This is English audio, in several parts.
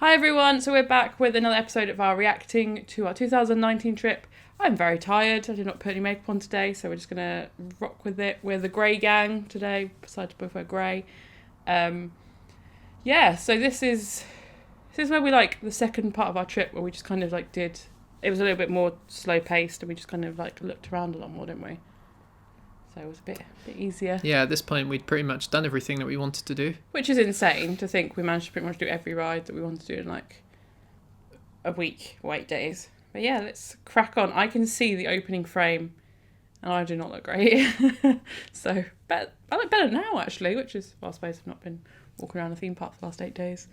Hi everyone, so we're back with another episode of our reacting to our 2019 trip. I'm very tired, I did not put any makeup on today, so we're just going to rock with it. We're the grey gang today, decided to both wear grey. So this is where we like the second part of our trip where we just kind of like it was a little bit more slow paced and we just kind of like looked around a lot more, didn't we? So it was a bit easier. Yeah, at this point we'd pretty much done everything that we wanted to do. Which is insane to think we managed to pretty much do every ride that we wanted to do in like a week or 8 days. But yeah, let's crack on. I can see the opening frame and I do not look great. So I look better now actually, which is, well, I suppose I've not been walking around a theme park for the last 8 days.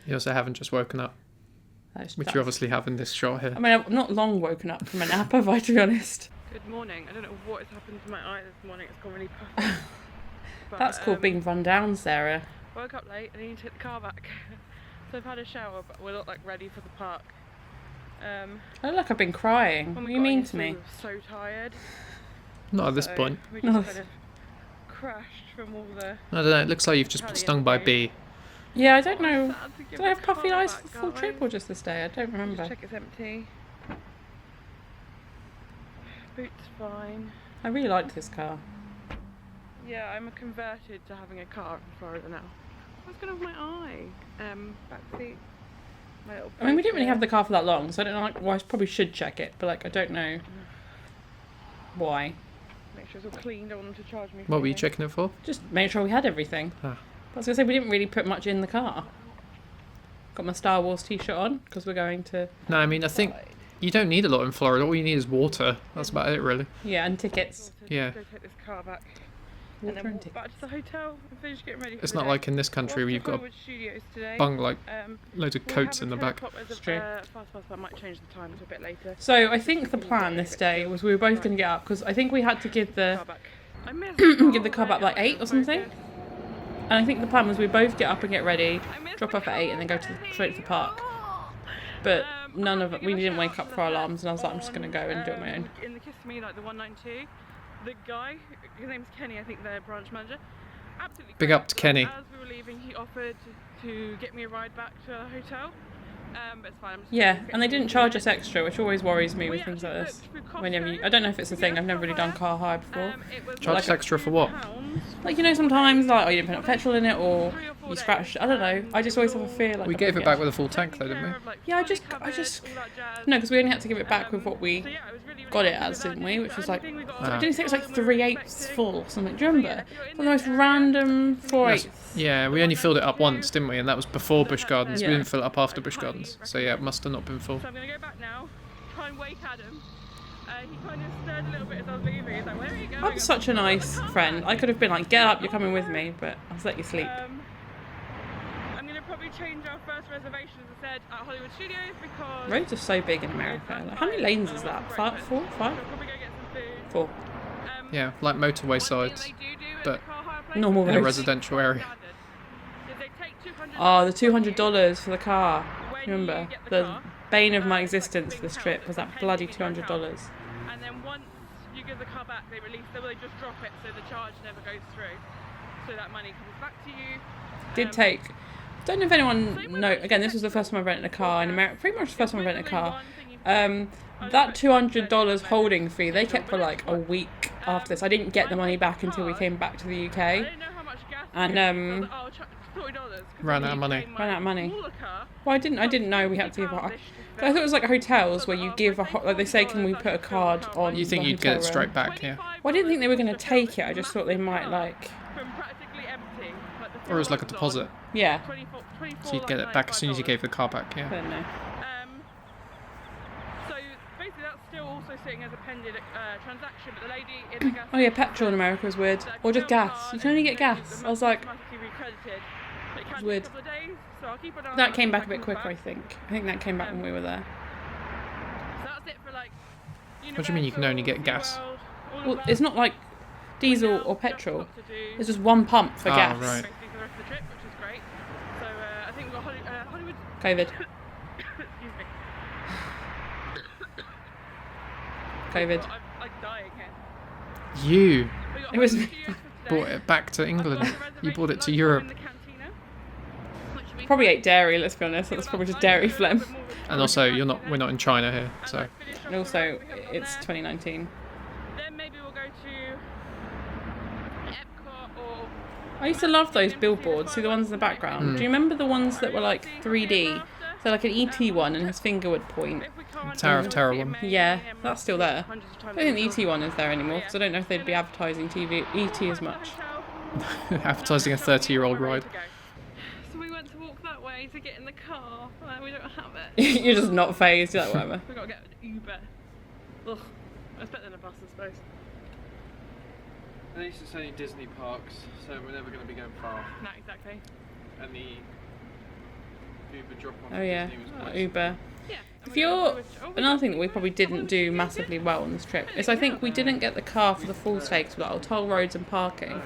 You also haven't just woken up, which you obviously have in this shot here. I mean, I've not long woken up from a nap, have I, to be honest? Good morning. I don't know what has happened to my eye this morning. It's gone really puffy. That's called being run down, Sarah. Woke up late and I need to take the car back. So I've had a shower, but we're not like ready for the park. I look like I've been crying. What do you mean to me? We were so tired. Not at this point. We just kind of crashed from all the... I don't know, it looks like you've just been stung by a bee. Yeah, I don't know. Did I have puffy eyes for the full trip or just this day? I don't remember. Just check it's empty. Boot's fine. I really liked this car. Yeah, I'm converted to having a car in Florida now. What's going on with my eye? Back seat. I mean, we didn't really have the car for that long, so I don't know. Like, well, I probably should check it, but like, I don't know why. Make sure it's all clean. Don't want them to charge me. What were you checking it for? Just make sure we had everything. Ah. I was gonna say we didn't really put much in the car. Got my Star Wars t-shirt on because we're going to. No, I mean, I think you don't need a lot in Florida. All you need is water. That's about it, really. Yeah, and tickets. Yeah. Go take this car back. Water And then and walk back to the hotel and finish getting ready for It's the not day. like in this country where you've got bung like loads of coats in the back. It's true. I might change the time to a bit later. So I think the plan this day was we were both going to get up because I think we had to give the give the car back like 8 or something. And I think the plan was we both get up and get ready, drop off at 8 and then go straight to the park. But we didn't wake up for our alarms and I was like, I'm just going to go and do it on my own. In the Kiss Me, like the 192, the guy, his name's Kenny, I think their branch manager, absolutely Big up to Kenny. As we were leaving, he offered to get me a ride back to the hotel. But it's fine. I'm just Yeah, and they didn't charge us extra, which always worries me with things like this. I don't know if it's a thing, I've never really done car hire before. Charge us extra for what? Like, you know, sometimes, like, you didn't put enough petrol in it, or you scratched, I don't know, I just always have a fear, like... We gave it back with a full tank though, didn't we? Yeah, I just... No, because we only had to give it back with what we got it as, didn't we? Which was like... I didn't think it was like 3/8 full or something, do you remember? The most random 4/8. Yeah, we only filled it up once, didn't we? And that was before Busch Gardens. Yeah. We didn't fill it up after Busch Gardens. So yeah, it must have not been full. So I'm going to go back now, try and wake Adam. He kind of stirred a little bit as I was leaving. He's like, where are you going? I'm such a nice friend. I could have been like, get up, you're coming with me, but I'll let you sleep. I'm going to probably change our first reservation, as I said, at Hollywood Studios because... Roads are so big in America. Like, how many lanes is that? 5? 4? 5? So I'll probably go get some food. 4. Yeah, like motorway sides, but Normal in a roads. residential area. Oh, the $200 for the car. Remember? The bane of my existence for this trip was that bloody $200. And then once you give the car back, they just drop it so the charge never goes through. So that money comes back to you. Did take... Don't know if anyone know. Again, this was the first time I rented a car in America. Pretty much the first time I rented a car. That $200 holding fee, they kept for like a week after this. I didn't get the money back until we came back to the UK. And Ran out of money. Ran out of money. Well, I didn't know we had to give a... I thought it was like hotels where you give like they say, can we put a card on? You think the you'd get it hotel straight room? back, yeah? Well, I didn't think they were going to take it. I just thought they might like... Or as like a deposit. Yeah. So you'd get it back as soon as you gave the car back, I yeah. don't know. So basically that's still also sitting as a pending transaction, but the lady in the gas... Oh yeah, petrol in America is weird. Or just gas. You can only get gas. I was like... It's weird. That came back a bit quicker, I think. I think that came back when we were there. So that's it for like... What do you mean you can only get gas? Well, it's not like diesel or petrol. There's just one pump for gas. Right. For the rest of the trip, which is great. So I think we've got Hollywood... COVID. Excuse me. COVID. I'm like dying here. You We got It was Hollywood me. Studios for today. brought it back to England. I've got a You brought it to reservation Europe. in the Cantina, which we probably ate dairy. Let's be honest. That's probably just dairy phlegm. And also, we're not in China here, so. And also, it's 2019. Then maybe we'll go to Epcot or. I used to love those billboards. See the ones in the background. Do you remember the ones that were like 3D? So like an ET one, and his finger would point. Tower of Terror one. Yeah, that's still there. I don't think the ET one is there anymore because I don't know if they'd be advertising ET as much. Advertising a 30-year-old ride. So we went to walk that way to get in the car. We don't have it. You're just not phased. You're like, whatever. We've got to get an Uber. Ugh. It's better than a bus, I suppose. At least it's only Disney parks, so we're never going to be going far. No, exactly. And the Uber drop-off Oh yeah, Disney was nice. Uber. Yeah. If you're another thing that we probably didn't do massively well on this trip is I think we didn't get the car for the full stakes with our toll roads and parking.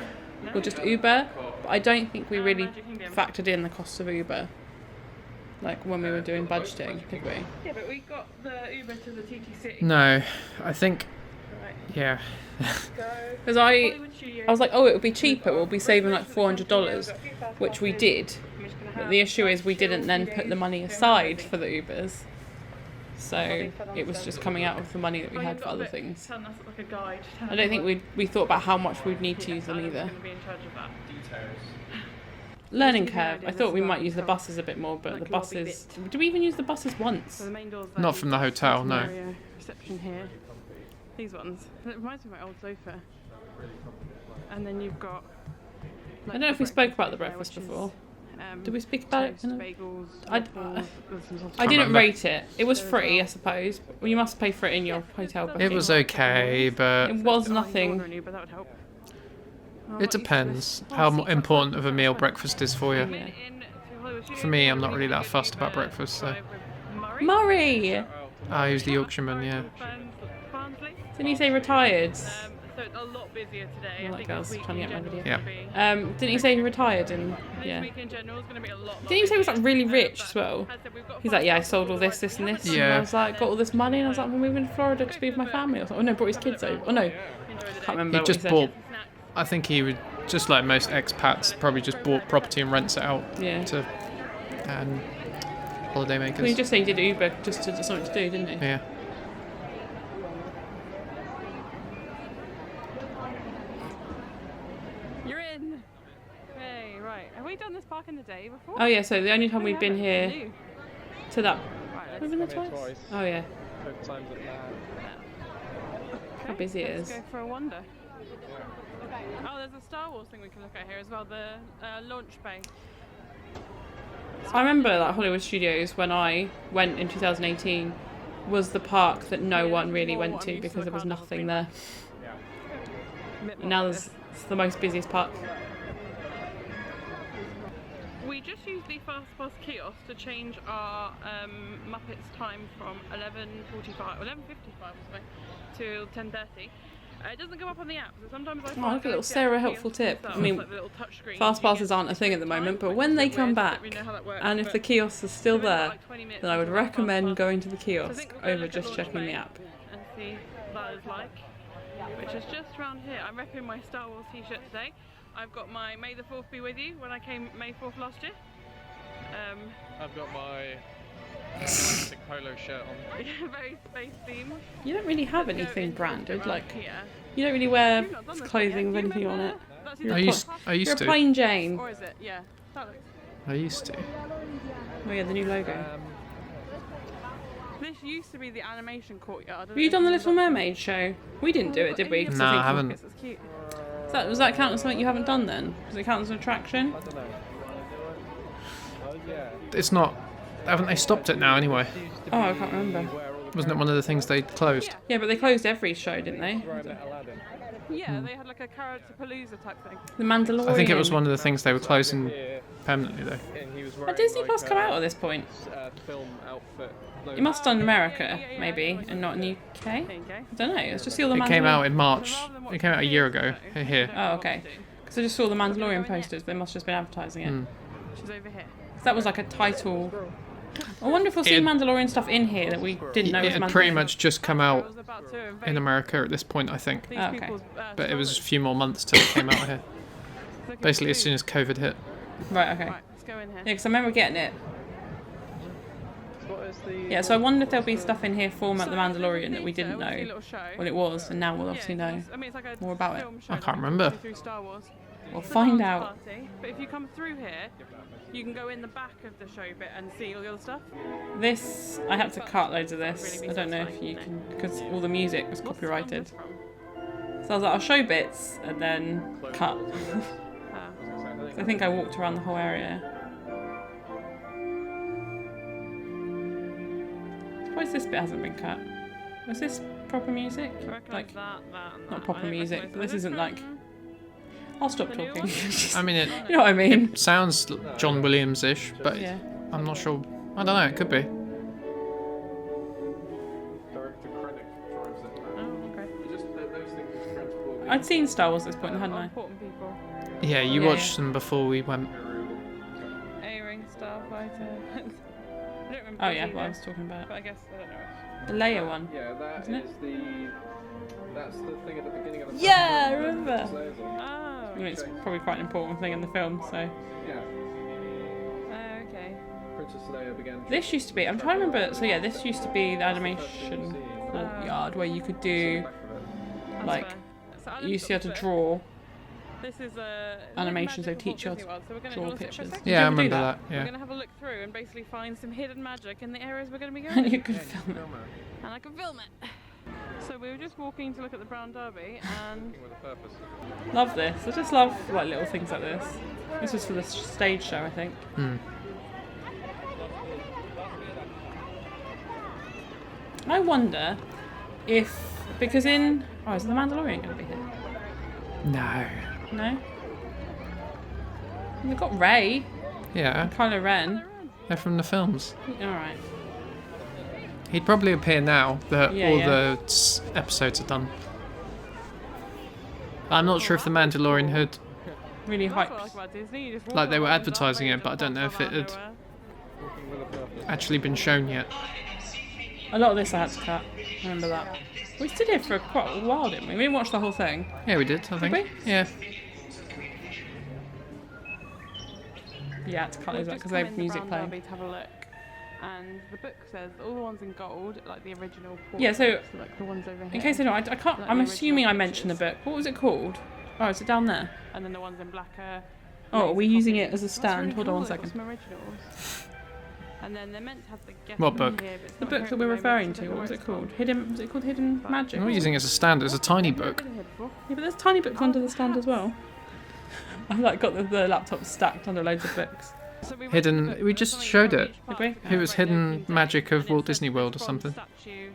We'll just Uber, but I don't think we really factored in the cost of Uber, like when we were doing budgeting, did we? Yeah, but we got the Uber to the TTC. No, I think, Right. yeah. Because I was like, oh, it would be cheaper. We'll be saving like $400, which we did. But the issue is we didn't then put the money aside for the Ubers. So it was just coming out of the money that we had for other things. Telling us like a guide. I don't think we thought about how much we'd need to use them either. Going to be in charge of that. Details. Learning curve. I thought we might use the buses a bit more, but the buses... Did we even use the buses once? So the main doors Not from the hotel, no. Reception here. These ones. It reminds me of my old sofa. And then you've got. I don't know if we spoke about the breakfast before. Did we speak about it? Bagels, I Can't didn't remember. rate it. It was free, I suppose. Well, you must pay for it in your hotel booking. It was okay, but It was nothing. But that would help. it depends how important of a meal breakfast is for you. Yeah. For me, I'm not really that fussed about breakfast, so. Murray! I use the Yorkshireman, yeah. Barnsley. Didn't he say retired? So it's a lot busier today. Oh, I that think girl's this week trying to in get my general is video. gonna be- Didn't he say he retired? And This yeah. week in general is going to be a lot. Didn't he say he was like really busier. rich as well? As I said, we've got He's like, yeah, I fast sold all food this, this, and this. And Yeah. I was like, got all this money, and I was like, we're moving to Florida to be with my family. I was like, oh no, brought his kids over. Oh no, Enjoy the can't day. remember. He what just said. bought, Snacks. I think he would, just like most expats, probably just bought property and rents it out Yeah. to holiday Well, he makers. just said he did Uber just to something to do, didn't he? Yeah. You're in. Hey, right. Have we done this park in the day before? Oh yeah, so the only time we've been here New. to that. Right, We've been there twice? Oh yeah, Both times at that. how busy it let's is. go for a wander. Oh, there's a Star Wars thing we can look at here as well, the launch bay. I remember like Hollywood Studios when I went in 2018 was the park that no one really went to because there was nothing there. And now it's the most busiest park. We just used the Fast Pass kiosk to change our Muppets time from 11:45 or 11:55 or something to 10:30. It doesn't come up on the app, so sometimes I find look at a little going to Sarah the helpful kiosk tip. themselves, I mean, like the little touch screen, Fast you passes get aren't a thing at the time, moment, but which when is a they bit come weird, back, don't really know how that works, and if but the kiosks are still we've got there, like 20 minutes then I would until our Fast recommend Pass. going to the So I kiosk think we'll go over look at just launch checking the bay app. and see what that is like, which is just around here. I'm repping my Star Wars t-shirt today. I've got my May the 4th be with you when I came May 4th last year. I've got my Galactic polo shirt on. Very space themed. You don't really have Let's go anything into branded, around like here. you don't really wear You've not done this clothing yet. with Do you anything on it. remember? That's You're either a Fast I used You're a to. plain Jane. Or is it? Yeah. That looks. I used to. Oh yeah, the new logo. This used to be the animation courtyard. Have you done the Little Mermaid show? We didn't do it, did we? 'Cause No, I think- haven't. It's cute. Was that count as something you haven't done then? Does it count as an attraction? I don't know. Oh yeah. It's not. Haven't they stopped it now anyway? Used to Oh, I be can't remember. where all the Wasn't it one of the things they closed? Yeah, but they closed every show, didn't they? Rome at Aladdin. Yeah, they had like a Characterpalooza type thing. The Mandalorian. I think it was one of the things they were closing Here, permanently though. and he was Had wearing Disney like Plus come a, out at this point? Film outfit. It must have done in America, yeah, maybe, and not in the UK. There you go. I don't know. Let's just see all the It Mandalorian. came out in March. So rather than It came out a year ago. watching Here. videos, Oh, okay. Because I just saw the Mandalorian go in posters. They must have just been advertising it. Hmm. She's over here. That was like a title. I wonder if we'll see It- Mandalorian stuff in here that we didn't know It was had Mandalorian. pretty much just come I out was about to invade in America at this point, I think. these Oh, okay. people's, But it was a strollers. few more months till it came out here. Look at Basically, as the soon as COVID hit. Right, okay. Right, Let's go in here. Yeah, because I remember getting it. What is the? Yeah, so I wonder if there'll be stuff in here for The So there's a Mandalorian that we theatre didn't with a know little show. what it was, and now we'll obviously Yeah, know. it's- I mean, it's like a more about it. film show I that can't takes remember. you through Star Wars. We'll It's a find dance out. party, but if you come through here, you can go in the back of the show bit and see all the other stuff. This, I had to cut loads of Really this. be I don't know if satisfying, you no. can, because all the music was What's the film copyrighted. this from? So I was like, I'll show bits and then cut. Oh. I think I walked around the whole area. Suppose this bit hasn't been cut. Was this proper music? I recognise Like, that, and that. not proper I don't music, recognise but this that. isn't like. I'll stop The new talking. one? I mean, it You know what I mean? sounds John Williams-ish, but Yeah. I'm not sure. I don't know. It could be. Director credit drives it. Oh, okay. Just those things transport. I'd seen Star Wars at this point, hadn't I? Important people. Yeah, you Yeah, watched them before we went. A-ring starfighter. I don't remember. Oh those yeah, either, what I was talking about. But I guess I don't know. The Leia one. Yeah, that Isn't it? is the. That's the thing at the beginning of the. Yeah, I film. remember. Princess Leia's on. I Oh. mean, it's probably quite an important thing in the film, so. Yeah, Oh, okay. Princess Leia began. This used to be, I'm trying to remember, so yeah, this used to be the animation courtyard where you could do, That's like, fair. So you used to be able to Alan's got draw. This is animations, they magic of teach Walt you Disney World, so we're gonna draw do a pictures. second. Did Yeah, I you ever do remember that? that. We're Yeah. gonna have a look through and basically find some hidden magic in the areas we're gonna be And going. you could film it. And I can film it. So we were just walking to look at the Brown Derby, and With a purpose. Love this. I just love like little things like this. This was for the stage show, I think. Hmm. I wonder if, because in, oh, is the Mandalorian going to be here? No. No? We've got Rey, Yeah, Kylo Ren. they're from the films. Alright. He'd probably appear now that Yeah, all yeah. the episodes are done. I'm not sure if the Mandalorian had. Really that's what I hyped. like about Disney. You just walk Like, they were around advertising Darth it, but I Vader don't know and if it Darth had- Vader. Walking with a purpose. Actually been shown yet. A lot of this I had to cut. I remember that. We stood here for quite a while, didn't we? We didn't watch the whole thing. Yeah, we did, I think. we? Yeah. Yeah, I had to cut We've those out just because come they in have the music Brown playing. Derby to have a look. And the book says all the ones in gold, like the original. Yeah, so portraits, like the ones over here. in case I know, I can't. Like I'm the assuming I original mentioned the pictures. book. What was it called? Oh, is it down there? And then the ones in black are. Oh, are we laser using it copies. as a That's stand? really Hold on cool, one they've got second. some originals. And then they're meant to have the guest What book book? here, but it's The not book here that at we're the referring moment, so to. I don't What was know it where called? it's Hidden. Was it called Hidden Magic? I'm not using it as a stand, it's a tiny from. book. Been here before. Yeah, but there's tiny books Oh, under the the stand as hats. well. I've like got the laptop stacked under loads of books. So we Hidden- went to the book, we there's just something showed from it. each Did part. we? It was Right, Hidden 19th Magic of and Walt it says Disney this World or bronze something. Statue.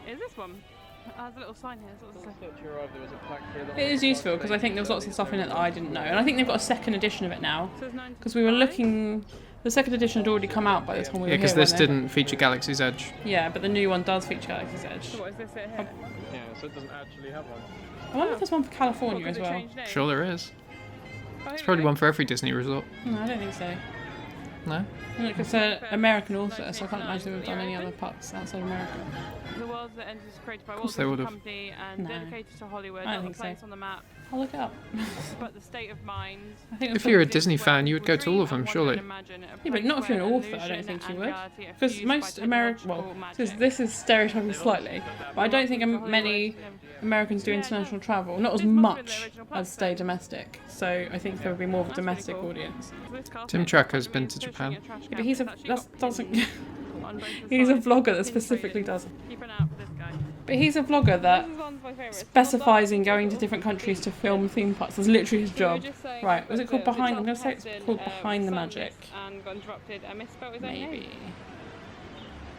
Is this one? It has a little sign here. So it's like, After you arrived, there was a plaque here that It is was useful because I think there was lots of stuff in it that I didn't know, and I think they've got a second edition of it now. says Because we were 1955. looking, the second edition had already come out by the time we were Yeah, because here, this weren't they? didn't feature Galaxy's Edge. Yeah, but the new one does feature Galaxy's Edge. So what is this it here? Yeah, so it doesn't actually have one. I wonder if there's one for What, California 'cause as it well. changed name? Sure, there is. Oh, There's here probably we go. one for every Disney resort. No, I don't think so. No? It's an American author, so I can't imagine they've done any other parts outside America. The world that ends is created by Of Walt course they Disney would've. Company and No. dedicated to Hollywood, I don't not a think so. place on the map, I'll look it up. but the state of mind. I think If that's you're a what- Disney fan, you would go to all of them, surely. Yeah, but not if you're an author, I don't think you would. Because most American, well, this is stereotyping slightly, but I don't think many Americans do international travel, not as much as stay domestic. So I think there would be more of a domestic audience. Tim Tracker's been to Japan. Yeah, but he's a doesn't. He's a vlogger that specifically does. Keep an eye out for this guy. But he's a vlogger that This is one of my favourites. specifies in going to different countries to film theme parks. That's literally his So we were job. just saying Right, that was it called the Behind? I'm going Charlton to say it's Heston, called Behind the sang Magic. this And got interrupted and misspelled his own Maybe. name.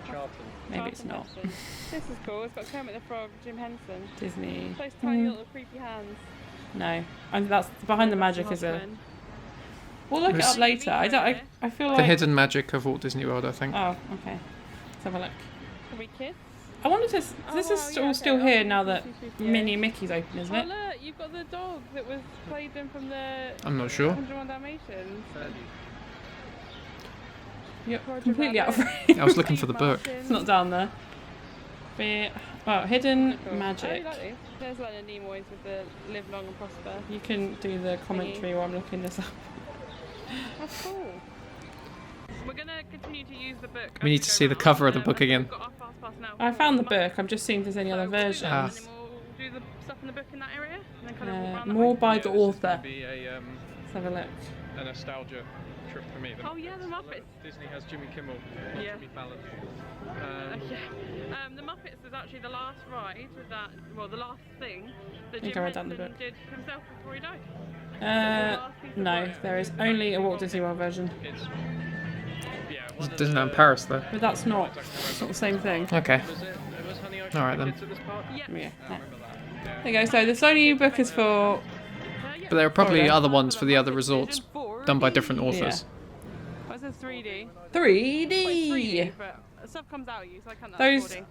Charlton. Maybe it's Charlton not. Heston. This is cool. It's got Kermit the Frog, Jim Henson. Disney. Those tiny little creepy hands. No, and that's Behind the Magic is a. Husband. We'll look it It was- up later. I feel The like. Hidden Magic of Walt Disney World, I think. Oh, okay. Let's have a look. Are we kids? I wonder if this Oh, this wow, is yeah, all okay. still Oh, here now that yeah. Minnie and Mickey's open, isn't Oh it? look, you've got the dog that was played in from the I'm not sure. 101 Dalmatians. Yep, Roger completely out of Rabbit. frame. I was looking for the book. It's not down there. Hidden Cool. Magic. Oh, like these. There's Leonard Nimoy's with the live long and prosper. You can do the commentary while I'm looking this up. That's cool. We're going to continue to use the book. We need to see the cover of the book again. We've got our fast pass now I for found the Muppets. book. I'm just seeing if there's any other So we'll do versions. that, and then we'll do the stuff in the book in that area, and then kind of walk around that More way. by the this is author. gonna be a Let's have a look. nostalgia trip for me. Oh, yeah, the Muppets. Disney has Jimmy Kimmel, not Yeah. Jimmy Fallon. The Muppets was actually the last ride with that, well, the last thing that think Jim I read that in the Henson book. did himself before he died. No, there is only a Walt Disney World version. It's one of Disneyland Paris though. But that's not the same thing. Okay. was Honey I All right, Shrunk the then. Kids at this park? Yeah. Yeah. I remember that. There you go. So the Sony book is for. But there are probably Florida. other ones for the other resorts done by different authors. Oh, it says 3D. 3D. But stuff comes out of you, so I can't. Those 4D.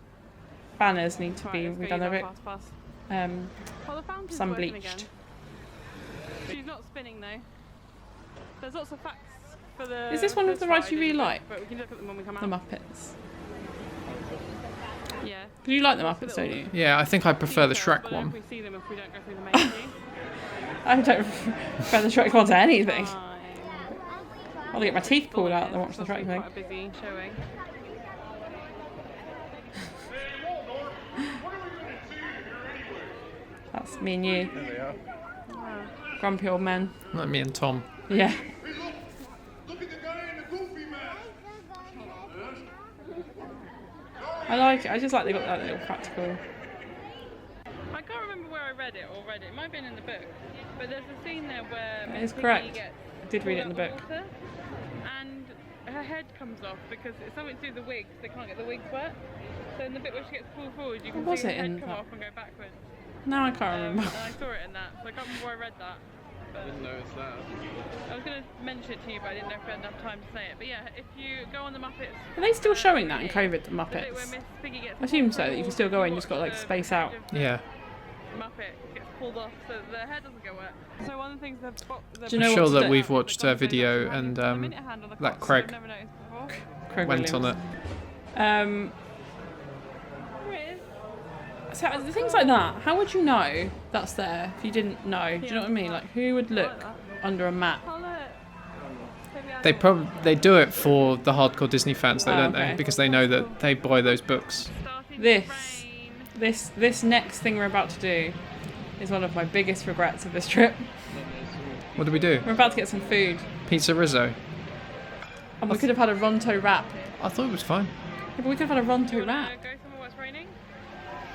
banners need to be Right, let's redone go a use bit. our fast pass. Um, Oh, the fountain's Sun working bleached. again. She's not spinning though. There's lots of facts for the. Is this one of the rides you really like? But we can look at them when we come out. the Muppets. Yeah. Do you like the Muppets, don't you? Yeah, I think I prefer the Details, Shrek but one. If we see them if we don't go through the main queue. I don't prefer the Shrek one to anything. Fine. I'll get my teeth pulled out It's and watch the also Shrek thing. quite a busy showing. That's me and you, There they are. grumpy old men. Like me and Tom. Yeah. Look at the guy in the goofy mask. I like it. I just like they got that little practical. I can't remember where I read it or read it. It might have been in the book. But there's a scene there where That is Miss Piggy correct. gets I did read it in pulled the out book. water, and her head comes off because it's something to do with the wigs. They can't get the wigs wet. So in the bit where she gets pulled forward, you can Was see her it head in come that? off and go backwards. No, I can't And remember. I saw it in that, so I can't remember where I read that. I didn't notice that. I was going to mention it to you, but I didn't know if we had enough time to say it. But yeah, if you go on the Muppets, Are they still showing that in COVID, the the bit where Muppets? Miss Piggy gets I assume pulled so, that you can forward, still go in, you watch just got to like the space head out. of the Yeah. Muppet gets pulled off, so the head doesn't go wet. So one of the things Do you I'm know sure what's that the- we've watched a video and that Craig Craig went on it. Williams. So things like that, how would you know that's there if you didn't know? Do you know what I mean? Like, who would look under a map? They do it for the hardcore Disney fans, though, Oh, don't okay. they? Because they know that they buy those books. This next thing we're about to do is one of my biggest regrets of this trip. What do we do? We're about to get some food, Pizza Rizzo. and we could have had a Ronto wrap. I thought it was fine. Yeah, but we could have had a Ronto wrap. Go somewhere where it's raining?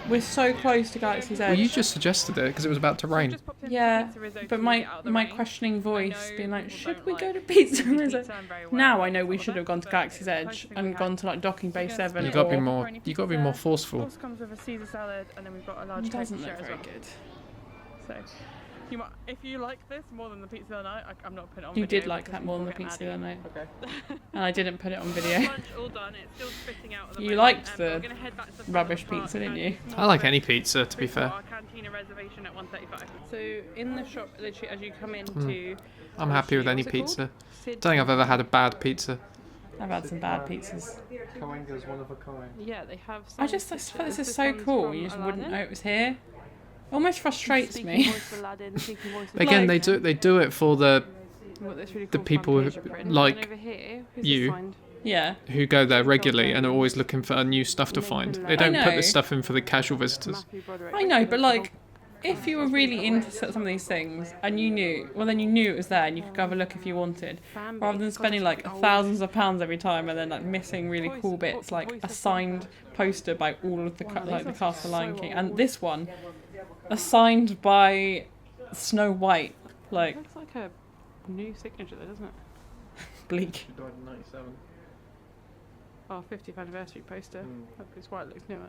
We're so close to Galaxy's Edge. Well, you just suggested it because it was about to rain. Just popped into Yeah, Pizza Rizzo but to my get out of the my rain. questioning voice know being like, people should don't we like go to Pizza pizza Rizzo? very well, Now I know sort we of should have thing, gone to but Galaxy's it's the Edge closest thing we and had. gone to like Docking Bay So 7 You got to be or... more. You got to be more forceful. Also comes with a Caesar salad, and then we've got a large It doesn't toast look as very well. good. So, you might, if you like this more than the pizza the other night, I'm not putting it on You video did like because that more than the people pizza get the mad other at night. Okay. And I didn't put it on video. you. Lunch all done. It's still spitting out at the You moment, liked but the we're gonna head back to the front rubbish of the park pizza, didn't and you? eat some I more like food any pizza, to be before fair. our Cantina reservation at 1:35. So in the shop, literally as you come into, I'm happy with any what's it called? pizza. Sid- Don't think I've ever had a bad pizza. I've had some bad pizzas. Coenga's one of a kind. Yeah, they have. I some just thought pictures. this is so one's cool. from You just wouldn't Aladdin. know it was here. Almost frustrates Speaking me. voice for Aladdin, speaking voice for Again, Aladdin. they do it for the What this really the cool people who- Fantasia print. like And over here, who's you. this signed? Yeah. who go there regularly and are always looking for new stuff to find. They don't put know. this stuff in for the casual visitors. Matthew Broderick. I know, but like, if you were really into some of these things and you knew, well, then you knew it was there and you could go have a look if you wanted, rather than spending like thousands of pounds every time and then like missing really cool bits, like a signed poster by all of the like the cast of Lion King, and this one, signed by Snow White, like Looks like a new signature, though, doesn't it? bleak. She died in 97. Oh, 50th anniversary poster. That's why it looks newer.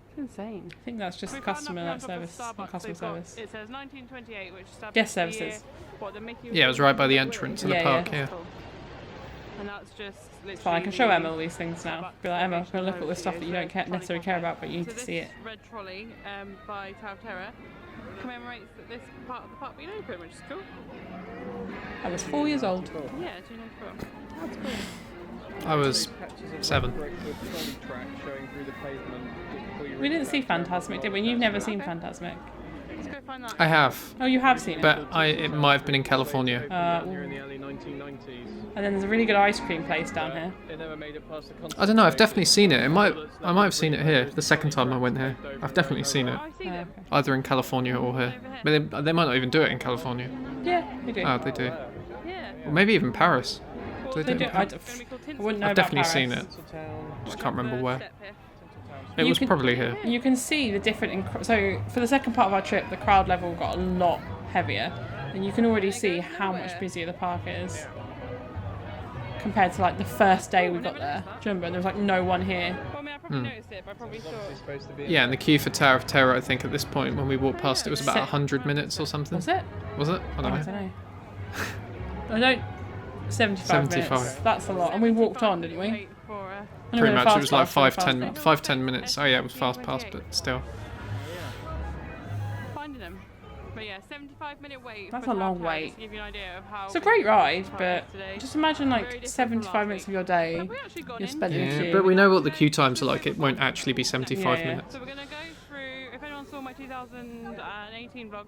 It's insane. I think that's just We found customer nothing on like top of service, not Starbucks. customer They've got- service. It says 1928, which established Guest the year- services. What, the Mickey Yeah, it was right by the Willy entrance Willy? of the Yeah, park, yeah. yeah. Cool. And that's just literally. Fine, I can show the Emma all these things now. Be like, Emma, I'm gonna look at all the stuff that you don't necessarily care about, but you need So to see it. This red trolley by Tower of Terror commemorates that this part of the park being open, which is cool. I was 4 years old. Yeah, do you know cool? That's cool. I was Patches of 7. brick with trolley track showing through the pavement just before you We reach didn't see that track. Phantasmic, did we? You've never seen Phantasmic. Let's go find that. I have, Oh, you have seen it. but it might have been in California. Here in the early 1990s. And then there's a really good ice cream place down here. It never made it past the I don't know. I've definitely seen it. I might have seen it here the second time I went here. I've definitely seen it, Oh, I see them. either in California or here. But they might not even do it in California. Yeah, they do. Oh, they do. Yeah. Or maybe even Paris. Do They they do. do? I it? wouldn't know I've about definitely Paris. seen it. Just can't remember where. It You was can- probably here. You can see the different. So for the second part of our trip, the crowd level got a lot heavier, and you can already see how much busier the park is compared to like the first day we got there. Do you remember? There was like no one here. Well, I mean, I probably noticed it, but I probably thought. supposed to be. Yeah, and the queue for Tower of Terror, I think at this point when we walked past, it was about 100 minutes or something. Was it? Was it? I don't I know. don't know. I don't. 75 minutes. 75. That's a lot. And we walked on, didn't we? Wait for, I know we Pretty were much, fast it was like pass, 5-10 minutes. Oh yeah, it was fast pass, but still. finding them. But yeah, 75-minute wait. That's for a long Tower of Terror, wait. just to give you an idea of how. It's a great ride, Tower but is today. just imagine Very like different from 75 last minutes of week. your day Have we actually gone you're in? spending in Yeah, queue. but we know what the queue times are like. It won't actually be 75 Yeah. minutes. So we're gonna go through. If anyone saw my 2018 vlogs,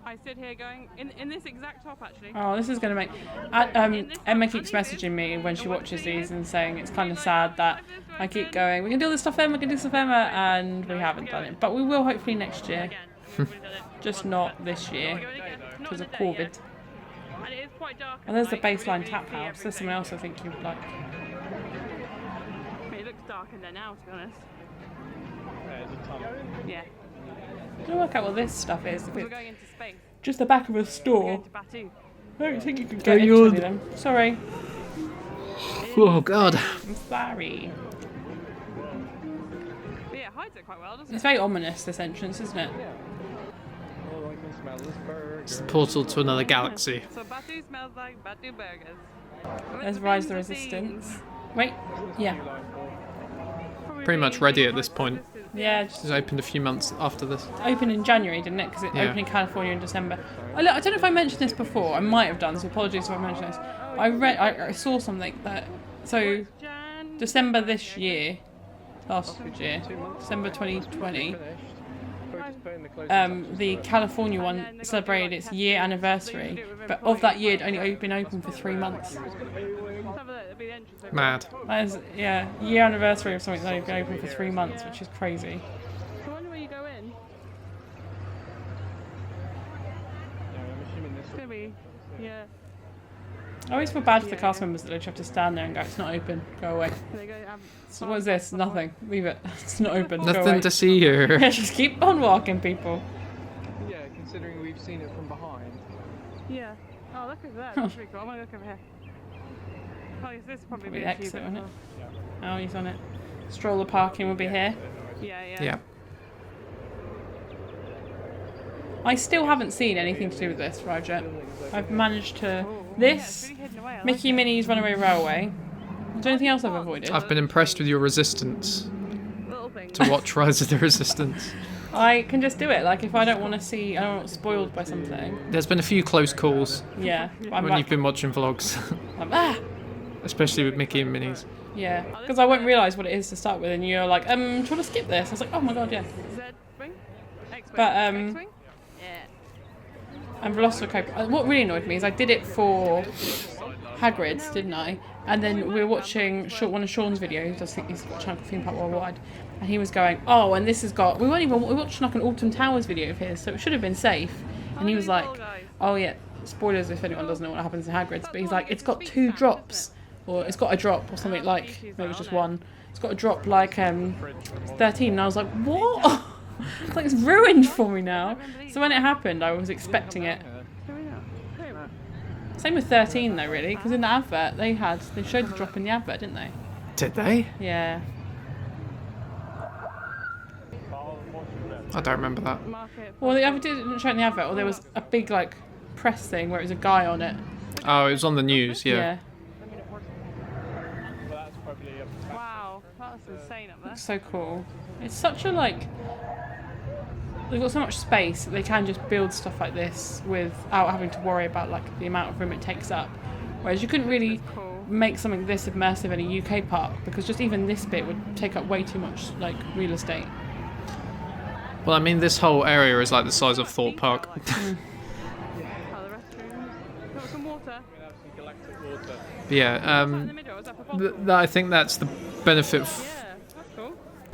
I stood here going in this exact top actually. Oh, this is going to make... Emma keeps messaging me when she watches these and saying it's kind of sad that I keep going, we can do this stuff, Emma, we can do stuff, Emma, and we haven't done it. But we will hopefully next year, Again, we've already done it. just not this We're year going again. Not because on of the day COVID. yet. And it is quite dark. And there's the at night, so we baseline don't tap really see house. There's something everything. else I think you'd like. I mean, it looks dark in there now, to be honest. Yeah. I'm going to work out what this stuff is. If We're it's going into space. just the back of a We're store. going to Batu. I don't think you can get into any of them. Sorry. Oh god. I'm sorry. But yeah, it hides it quite well, doesn't It's it? very ominous, this entrance, isn't it? Oh, I can smell this burger. It's the portal to another galaxy. So Batu smells like Batu burgers. There's Rise the Resistance. Wait, yeah. Pretty much ready at this point. Yeah, just It was opened a few months after this. opened in January, didn't it? Because it Yeah. opened in California in December. I don't know if I mentioned this before. I might have done, so apologies if I mentioned this. I saw something that... So, December this year, last year, December 2020, the California one celebrated its year anniversary, but of that year, it only been open for 3 months. Mad. That is, yeah, year anniversary of something that only been open for 3 months, which is crazy. I wonder where you go in. It's gonna be, yeah. I always feel bad for the cast members that they just have to stand there and go, it's not open, go away. They go, So what is this? Nothing. Leave it. It's not open. Go Nothing away. to see here. Yeah, just keep on walking, people. Yeah, considering we've seen it from behind. Yeah. Oh, look at that. That's pretty cool. I'm gonna look over here. Oh, yes, this is probably Probably the exit, exit, won't it? Oh, he's on it. Stroller parking will be here. Yeah, yeah. Yeah. I still haven't seen anything to do with this ride yet. I've managed to... Oh, yeah, it's This, really hidden away. I like Mickey it. Minnie's Runaway Railway. Is there anything else I've avoided? I've been impressed with your resistance Little thing. to watch Rise of the Resistance. I can just do it. Like, if I don't want to see... I don't want spoiled by something. There's been a few close calls Yeah. I'm when like, you've been watching vlogs, ah! especially with Mickey and Minnie's. Yeah. Because I won't realise what it is to start with, and you're like, do you want to skip this? I was like, oh my god, yeah. Z-wing? X-wing? But, X-wing? Yeah. And Velocicope. What really annoyed me is I did it for Hagrid's, didn't I? And then we were watching one of Sean's videos. I think he's got a channel called Theme Park Worldwide, and he was going, "Oh, and this has got." We watched like an Alton Towers video of his, so it should have been safe. And he was like, "Oh yeah, spoilers if anyone doesn't know what happens in Hagrid's." But he's like, "It's got 2 drops, or it's got a drop, or something like maybe it was just one. It's got a drop like 13." And I was like, "What?" It's like it's ruined for me now. So when it happened, I was expecting it. Same with 13 though, really, because in the advert they showed the drop in the advert, didn't they? Did they? Yeah. I don't remember that. Well, they either didn't show it in the advert, or there was a big like press thing where it was a guy on it. Oh, it was on the news, yeah. Wow, that's insane up there. It's so cool. It's such a like. They've got so much space that they can just build stuff like this without having to worry about like the amount of room it takes up. Whereas you couldn't really Cool. make something this immersive in a UK park because just even this bit would take up way too much like real estate. Well, I mean, this whole area is like the size of Thorpe Park. Oh, the restrooms. Got some water. We're gonna have some galactic water. Yeah, In the middle, is that for bottles? I think that's the benefit Yeah, that's cool.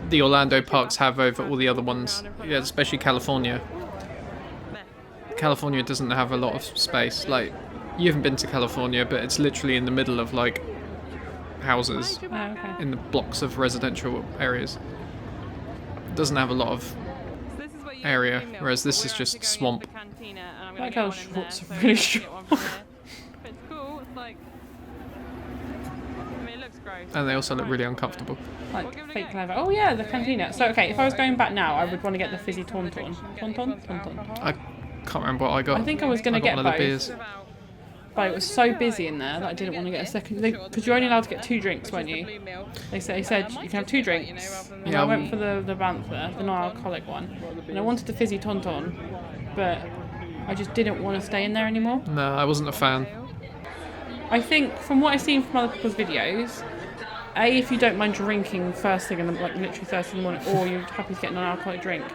the Orlando parks have over all the other ones. Yeah, especially California. There. California doesn't have a lot of space. Like, you haven't been to California, but it's literally in the middle of like houses Oh, okay. in the blocks of residential areas. It doesn't have a lot of. So this is where you Area, get the meal, whereas but this we're is just actually going swamp. into the Cantina, and I'm Like gonna get how one in there, shorts are so really I'm gonna get one from short. here. But it's cool. It's like, I mean, it looks gross. And they also look really uncomfortable. Like We'll give it a fake go. leather. Oh yeah, the cantina. So okay, if I was going back now, I would want to get the fizzy tauntaun. Tauntaun. I can't remember what I got. I think I was gonna got get one of the both. beers. Without- But it was so busy in there that I didn't want to get a second. Because you're only allowed to get 2 drinks, weren't the you? blue milk. They said you can have 2 drinks. And Yeah, I went for the Bantha, the non-alcoholic one, and I wanted the fizzy tauntaun, but I just didn't want to stay in there anymore. No, I wasn't a fan. I think from what I've seen from other people's videos, if you don't mind drinking first thing in the, like literally first thing in the morning, or you're happy to get an non-alcoholic drink,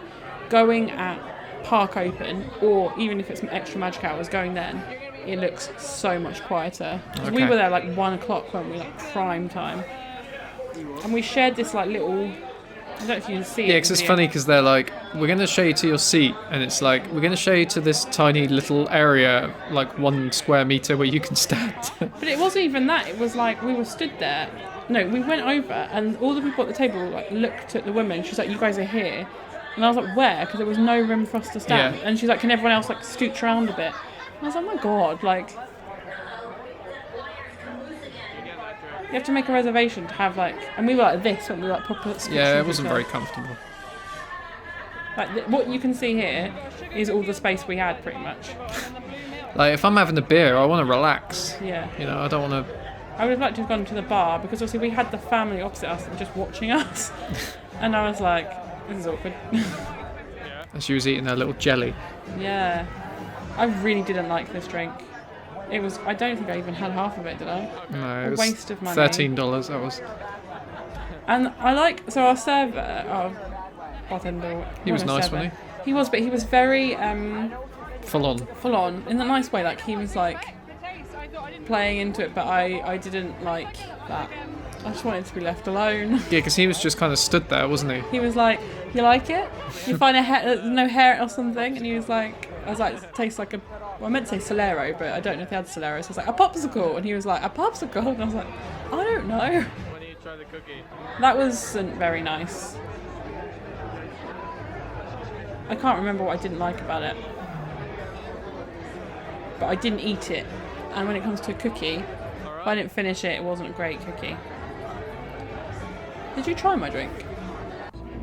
going at park open, or even if it's extra magic hours, going then, it looks so much quieter. 'Cause we Okay. were there like 1 o'clock, weren't we, like prime time, and we shared this like little. I don't know if you can see it. Yeah, in because the it's video. funny because they're like, we're going to show you to your seat, and it's like, we're going to show you to this tiny little area, like 1 square meter where you can stand. But it wasn't even that. It was like we were stood there. No, we went over, and all the people at the table like looked at the women. She's like, "You guys are here," and I was like, "Where?" Because there was no room for us to stand. Yeah. And she's like, "Can everyone else like scooch around a bit?" And I was like, "Oh my god!" Like, you have to make a reservation to have like. And we were like this when we were like proper. Yeah, it wasn't very comfortable. Like what you can see here is all the space we had, pretty much. Like, if I'm having a beer, I want to relax. Yeah. You know, I don't want to. I would have liked to have gone to the bar because obviously we had the family opposite us that were just watching us, and I was like, "This is awkward." And she was eating her little jelly. Yeah, I really didn't like this drink. It was. I don't think I even had half of it, did I? No, A it was waste of money. $13. That was. And I like. So our server, our bartender. He was not a nice, server, wasn't he was, but he was very Full on. full on in a nice way. Like he was like playing into it, but I didn't like that. I just wanted to be left alone. Yeah, because he was just kind of stood there, wasn't he? He was like, "You like it? You find a no hair or something?" And he was like, "I was like, it tastes like a." Well, I meant to say Solero, but I don't know if they had Solero. So I was like, "A popsicle," and he was like, "A popsicle," and I was like, "I don't know." Why don't you try the cookie? That wasn't very nice. I can't remember what I didn't like about it, but I didn't eat it. And when it comes to a cookie, if I didn't finish it, it wasn't a great cookie. Did you try my drink?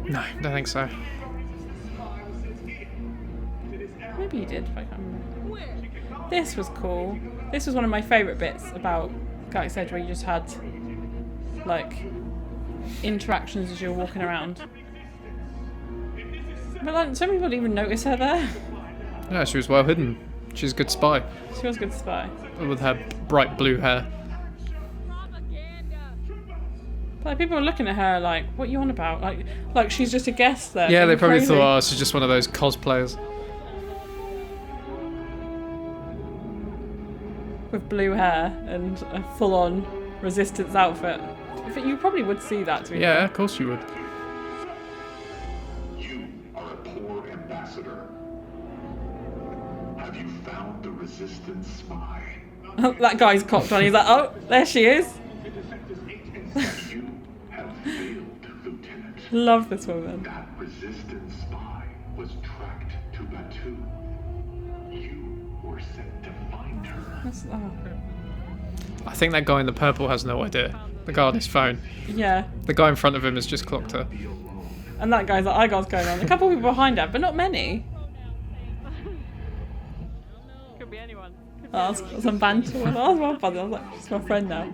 No, I don't think so. Maybe you did, but I can't remember. This was cool. This was one of my favourite bits about Galaxy Edge, where you just had like interactions as you were walking around. But like, so many people didn't even notice her there. Yeah, she was well hidden. She's a good spy She was a good spy. with her bright blue hair. But like, people were looking at her like, "What are you on about?" Like she's just a guest there. Yeah, they It's probably crazy. thought, oh, she's just one of those cosplayers. With blue hair and a full-on resistance outfit. But you probably would see that. To be Yeah, of course you would. You are a poor ambassador. Have you found the resistance spy? fair. That guy's cocked on. He's like, "Oh, there she is." You have failed, Lieutenant. Love this woman. That resistance spy was tracked to Batu. You were sent to find her. That's- oh. I think that guy in the purple has no idea. The guy on his phone. Yeah. The guy in front of him has just clocked her. And that guy's like, "I got what's going on." A couple of people behind her, but not many. Could be anyone. Could be Oh, that's some banter. That was well funny. I was like, "She's my friend now."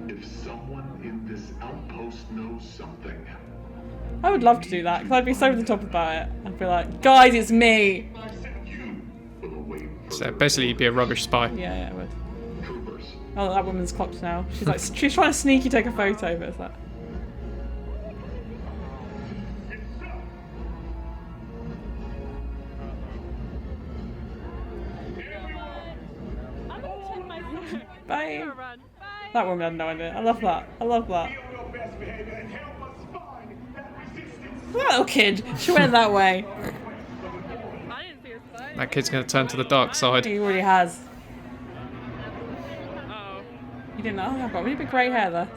If someone in this outpost knows something, I would love to do that because I'd be so over the top about it. I'd be like, "Guys, it's me." you will await So basically, you'd be a rubbish spy. Yeah, I would. troopers. Oh, that woman's clocked now. She's like, she's trying to sneaky take a photo, but it's like, Bye. Go run. Bye. That woman had no idea. I love that. I love that. Be on your best behavior and help us find that resistance. That little kid. She went that way. I didn't see a spy. That kid's going to turn to the dark side. He already has. Oh, You didn't know? Oh, I've got really big grey hair there.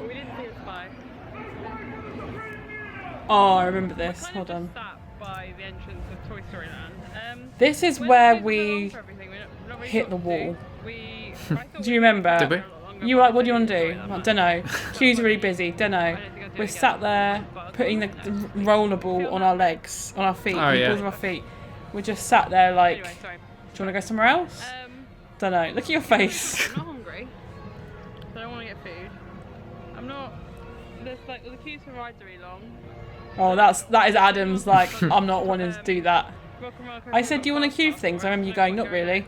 we didn't see a spy. Oh, I remember this. Kind Hold of on. just sat by the entrance of Toy Story Land. This is When where the queues were we long for everything, we're not really hit the got to. wall. I thought Do you remember? Did we? You were like, what do you want to do? I don't know. Queue's really busy. Don't know. We're sat there putting the rollerball on our legs, on our feet, Oh, on the yeah. balls of our feet. We're just sat there like, Anyway, sorry. do you want to go somewhere else? Don't know. Look at your face. I'm not hungry. So I don't want to get food. I'm not. There's like the queues for rides are really long. Oh, that is Adam's like, I'm not wanting to do that. Rock and roller I said, do you want to queue for things? I remember you going, not really.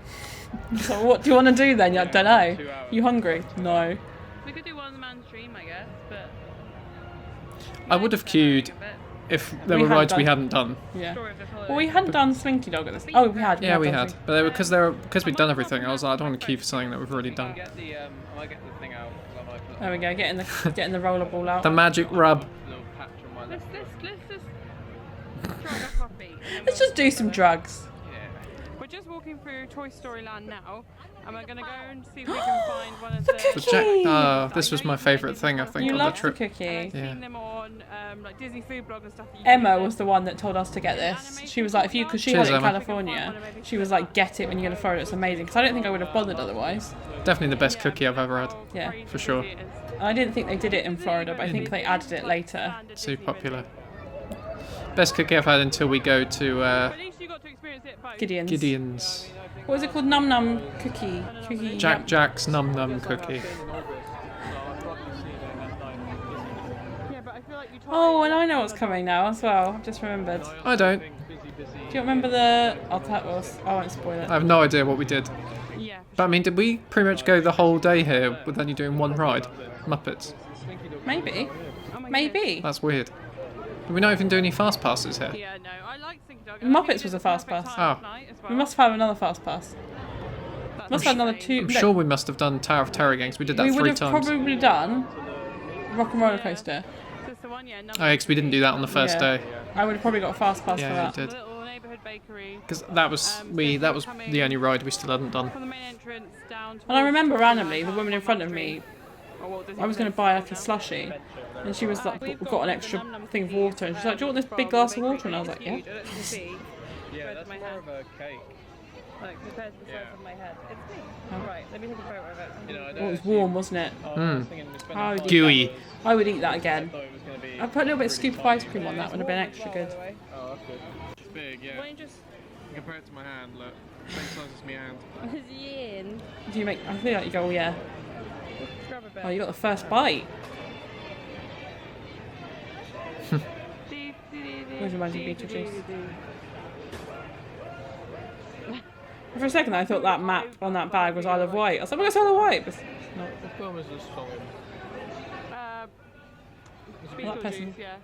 So what do you want to do then? I don't know. You hungry? No. We could do one on the man's stream, I guess, but. I would have queued if there We were had rides we done. hadn't done. Yeah. Story of this holiday. Well, we hadn't done Slinky Dog at this. Oh, we had. Yeah, we done had. Slinky- But because we'd done everything, I was like, I don't want to queue for something that we've already I done. get the I might get the thing out. 'Cause I might put There we go. Getting the rollerball out. The magic rub. a little patch on my lip. Let's just try a coffee. and then Let's we'll- just do some drugs. Yeah. We're just walking through Toy Story Land now, and we're gonna go and see if we can find one of the. The Jack. This was my favourite thing, I think, You on the love the trip. And cookie. I've Yeah. seen them on like Disney food blog and stuff. That you Emma can was the one that told us to get this. She was like, if you, because she Cheers, had it in Emma. California, she was like, get it when you go to Florida. It's amazing. Because I don't think I would have bothered otherwise. Definitely the best cookie I've ever had. how Yeah, crazy for sure. it is. I didn't think they did it in Florida, but I think they added it later. Standard So Disney popular. menu. Best cookie I've had until we go to At least you got to experience it both. Gideon's. Gideon's. What was it called? Num Num Cookie. Cookie. Jack Jack's Num Num cookie. Yeah, but I feel like you told Oh, me and I know what's coming now as well. I've just remembered. Do I don't. you remember the? Oh, that was. I won't spoil I it. have no idea what we did. Yeah. But I mean, did we pretty much go the whole day here with only doing one ride? Muppets. Maybe. Oh my Maybe. That's weird. Did we not even do any fast passes here? goodness. Yeah, no, I like Slinky Dog. Muppets was a fast pass. Oh. We must have another fast pass. Must have another two. I'm no, sure we must have done Tower of Terror games. We did that we would 3 have times. probably done Rock and Roller Coaster. That's the one, yeah. Oh, because we didn't do that on the first Yeah. day. I would have probably got a fast pass Yeah, for you that. did. Little neighbourhood bakery. Because that was the only ride we still hadn't done. From the main entrance down to. And I remember randomly the woman in front of me. Oh, I was going to buy like a slushie, and she was like, "We've got an extra thing of water," and she's like, "Do you want this big glass of water?" And I was like, "Yeah." Yeah, that's more of a cake. Like compared to the size of my head. It's big. Oh. Right, let me take a photo of it. You know, I Oh, don't it was warm, wasn't it? I was thinking we spent How a did whole Gooey. day. I would eat that again. Thought it was going to be. I put a little bit of scoop of ice cream on that. Would have been extra good. Oh, that's good. It's big, yeah. Why don't you just. Compare it to my hand, look. Same size as my hand. Yin. Do you make? I feel like you go, "Oh yeah." Grab a bit. Oh, you got the first bite. Where's your magic Beetlejuice? For a second, I thought that map on that bag was Isle of Wight. I was like, "Oh, it's Isle of Wight." But it's not. What film is this song in? That person. Beetlejuice, yeah.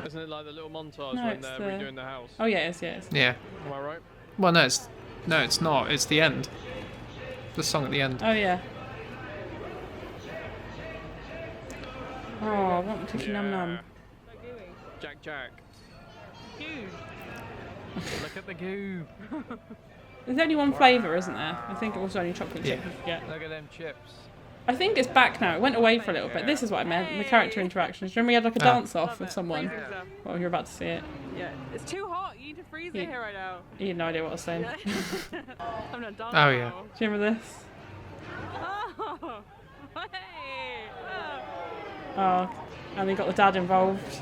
Isn't it like the little montage No, when it's they're the- redoing the house? Oh yeah, it's yes. Yeah. Am I right? Well, no, it's not. It's the end. The song at the end. Oh yeah. Oh, I want Tiki Num Num. So gooey. Jack Jack. Huge. Look at the goo. There's only one flavour, isn't there? I think it was only chocolate chip. Yeah. Yeah. Look at them chips. I think it's back now. It went away for a little bit. This is what I meant. The character interactions. Remember we had like a Ah. dance off Love with it. someone. Freezing stuff. Well, you're about to see it. Yeah. It's too hot. You need to freeze Yeah. it here right now. You had no idea what I was saying. I'm not done. Oh, yeah. now. Do you remember this? Oh. Hey. Oh. Oh, and they got the dad involved.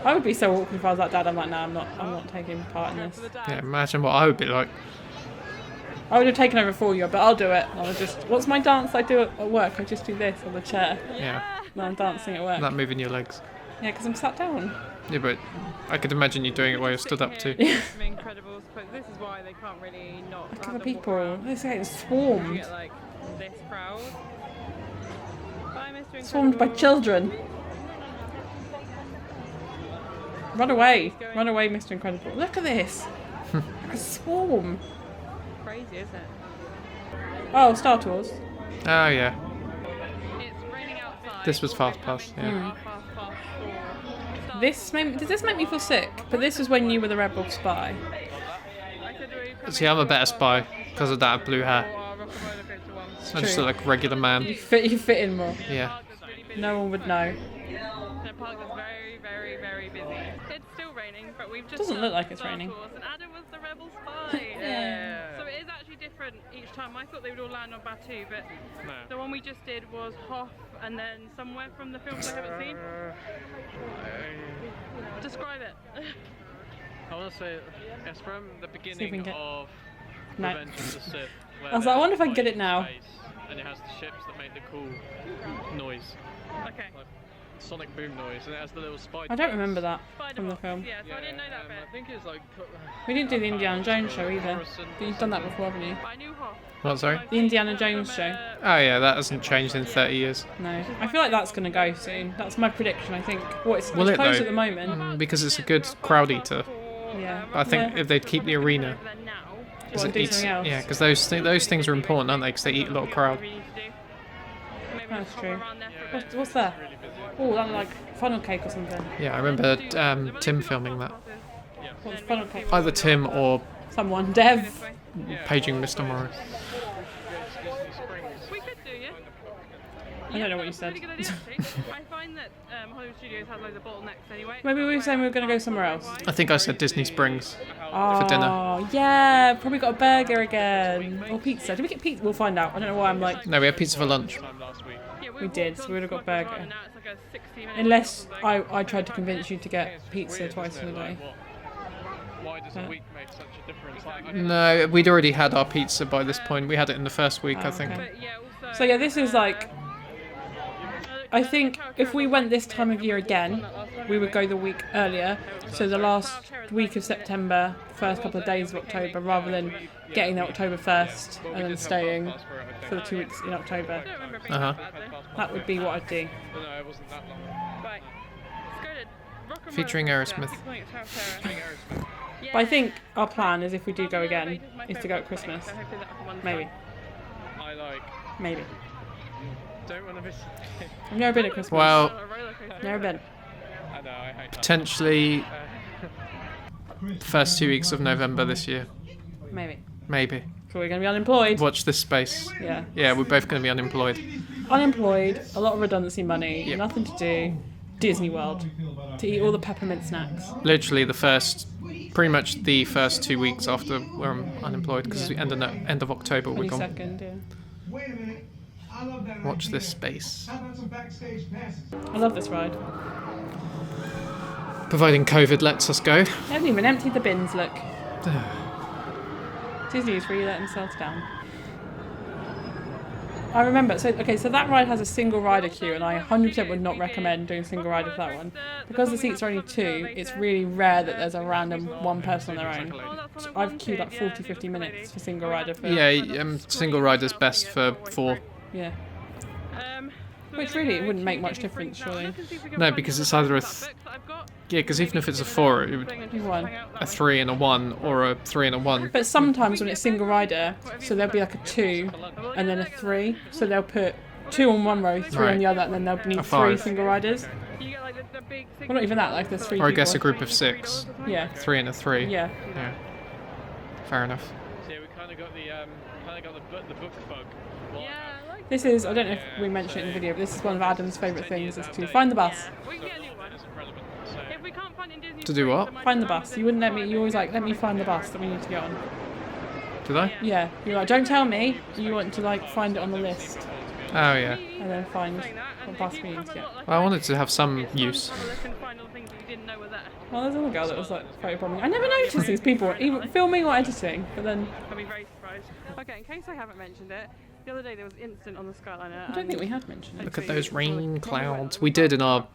I would be so awkward if I was that dad. I'm like, nah, I'm not taking part in Go this. for the dad. Yeah, imagine what I would be like. I would have taken over for you, but I'll do it. I'll just. What's my dance I do at work? I just do this on the chair. Yeah. No, I'm dancing at work. Not moving your legs. Yeah, because I'm sat down. Yeah, but I could imagine you doing it while you're stood up too. Here, some Incredibles, but this is why they can't really not. Look have at the them walk people. around. They say it's You swarmed. get like this crowd. Bye, Mr. Incredible. Swarmed by children. Run away. Run away, Mr. Incredible. Look at this. A swarm. crazy, isn't it? Oh, Star Tours. Oh yeah. It's raining outside. This was We're Fast Pass, coming to yeah. our Fast Pass for Star Did this make me feel sick? But this was when you were the rebel spy. I said, are you coming See, I'm a better for spy because of that blue or hair. our Rock and Roller Coaster one? I just look like a regular man. You fit in more. Yeah. Park is really busy. No one would know. The park is very, very, very busy. It's still raining, but we've just Doesn't done look like it's Star raining. Tours, and Adam was the rebel spy. Yeah. So it is actually different each time. I thought they would all land on Batu, but No. the one we just did was Hoth and then somewhere from the films I haven't seen. Describe it. I want to say it's from the we beginning can get- of No. Revenge of the Sith. I was like, I wonder if I can get it now. And it has the ships that make the cool noise, Okay. like sonic boom noise, and it has the little spider. I don't remember that Spider from the Box, film. Yeah, so I didn't know that bit. I think it's like. We didn't do the Indiana Jones show either. But you've done that before, haven't you? But I knew Hoth. What, sorry? The Indiana Jones show. Oh yeah, that hasn't changed in 30 years. No, I feel like that's going to go soon. That's my prediction. I think. Well, it's Will it, closed though? at the moment. Because it's a good crowd eater. Yeah. I think if they'd keep the arena, What, 'cause it do eats, something else? yeah, because those things are important, aren't they? Because they eat a lot of crowd. That's true. What's that? Oh, that like funnel cake or something. Yeah, I remember Tim filming that. What's funnel cake? Either Tim or Someone, Dev. paging Mr. Morris. We could do, yeah. I don't know what you said. Really good idea, actually. I find that Hollywood Studios has loads of bottlenecks anyway. Maybe we were saying we were going to go somewhere else. I think I said Disney Springs. Oh, dinner. yeah, probably got a burger again. Or pizza. Did we get pizza? We'll find out. I don't know why I'm like... No, we had pizza for lunch. Time last week. Yeah, We did, so we would've got burger. And now it's like a 60-minute Unless walk or I tried to convince you to get It's pizza weird, twice isn't in a it? day. Like, why does a week make such a difference? Like, I No, we'd already had our pizza by this point. We had it in the first week, I think. okay. But yeah, also, So yeah, this is like... I think if we went this time of year again, we would go the week earlier. So the last week of September, first couple of days of October, rather than getting there October 1st and then staying for the 2 weeks in October. I don't remember it being Uh-huh. that bad, though. That would be what I'd do. No, it wasn't that long. Right. Let's go to Rock and Featuring Roller Coaster. Aerosmith. Keep calling it Tower Terror. But I think our plan is if we do go again, is to go at Christmas. So hopefully that'll come on Maybe. time. I like Maybe. don't want to miss. I've never been at Christmas. Well, On a roller coaster. Never been. I know, I hate that. potentially the first 2 weeks of November this year. Maybe. Maybe. So we're going to be unemployed. Watch this space. Yeah. Yeah, we're both going to be unemployed. Unemployed, a lot of redundancy money, Yep. nothing to do, Disney World, to eat all the peppermint snacks. Literally pretty much the first 2 weeks after we're unemployed, because the end of October we're gone. 22nd, yeah. Wait a minute. I love that Watch idea. this space. How about some backstage passes? I love this ride. Providing COVID lets us go. They haven't even emptied the bins, look. Disney's really let themselves down. I remember, so that ride has a single rider queue, and I 100% would not recommend doing single rider for that one. Because the seats are only 2, it's really rare that there's a random one person on their own. So I've queued like 40-50 minutes for single rider for... Yeah, single rider's best for 4. Yeah. Which really, it wouldn't make much difference, surely. No, because it's either Yeah, because even if it's a 4, it would You won. a 3 and a 1, or a 3 and a 1. But sometimes when it's single rider, so there'll be like a 2 and then a 3. So they'll put 2 on one row, 3 on Right. the other, and then they'll need 3 5. single riders. Well, not even that, like there's 3 Or I people. guess a group of 6. Yeah. 3 and a 3. Yeah. Yeah. Fair enough. So yeah, we kind of got the book bug. Well, This is, I don't know if we mentioned it in the video, but this is one of Adam's favourite things, is to find the bus. We can get a new one. If we can't find it in Disney To do what? Springs, Find the bus. You wouldn't let me, you always like, let me find the bus that we need to get on. Did I? Yeah. You're like, don't tell me. You want to like find it on the list Oh, yeah. and then find what bus we need to get. Well, I wanted to have some use. Well, there's another girl that was like photobombing. I never noticed these people, even filming or editing, but then I'll be very surprised. Okay, in case I haven't mentioned it, the other day there was an incident on the Skyliner. I don't think we had mentioned it. Look at those rain clouds. We did in our